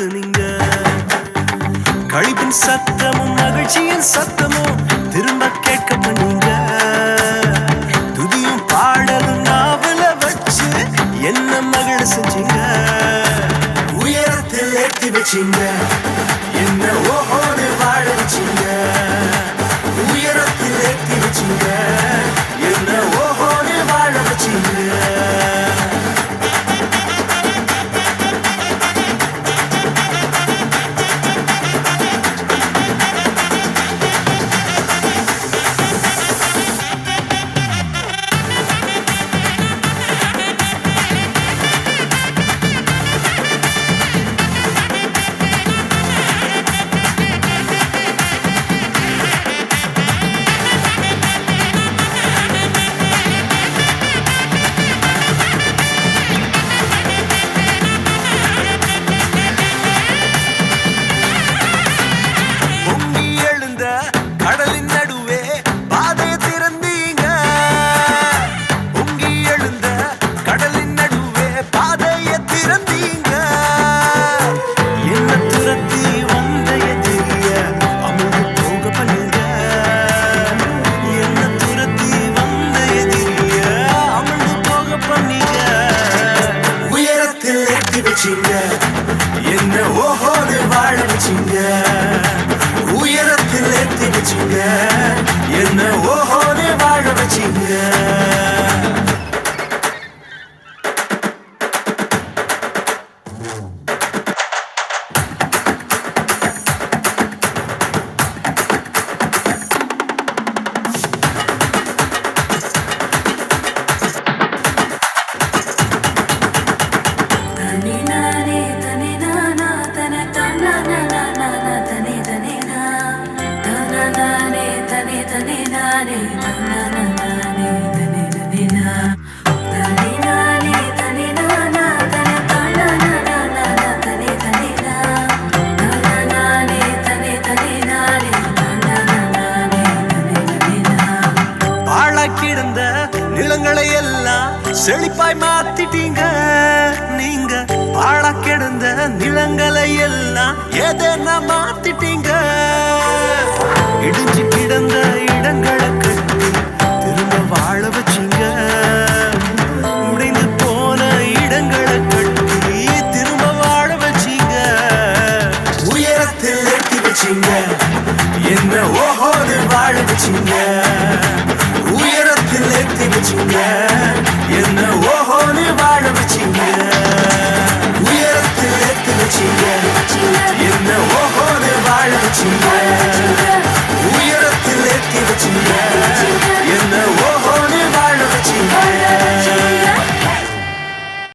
ஏத்துனீங்க. கழிப்பின் சத்தமும் மகிழ்ச்சியின் சத்தமும் திரும்ப கேட்க பண்ணீங்க. துதியும் பாடலும் நாவல வச்சு என்ன மகிழ செஞ்சீங்க. உயரத்தில் ஏற்றி வச்சீங்க, என்ன ஓஹோடு வாழ வச்சீங்க. உயரத்தில் ஏற்றி வச்சீங்க, என்ன ஓஹோடு வாழ வச்சீங்க. கடலின் நடுவே பாதையை திறந்தீங்க. பொங்கி எழுந்த கடலின் நடுவே பாதையை திறந்தீங்க. என்ன துரத்தி வந்த எதிரிய அமுது போக பண்ணுங்க. என்ன துரத்தி வந்த எதிரிய அமுது போக பண்ணீங்க. உயரத்தில் ஏற்றி வச்சீங்க, என்ன ஓஹோடு வாழ வச்சீங்க. உயரத்தில் ஏற்றி வச்சீங்க, என்ன ஓஹோடு வாழ வச்சீங்க. கிடந்த நிலங்களை எல்லாம் செழிப்பாய் மாத்திட்டீங்க. நீங்க பாழ கிடந்த நிலங்களை எல்லாம் எதனா மாத்திட்டீங்க.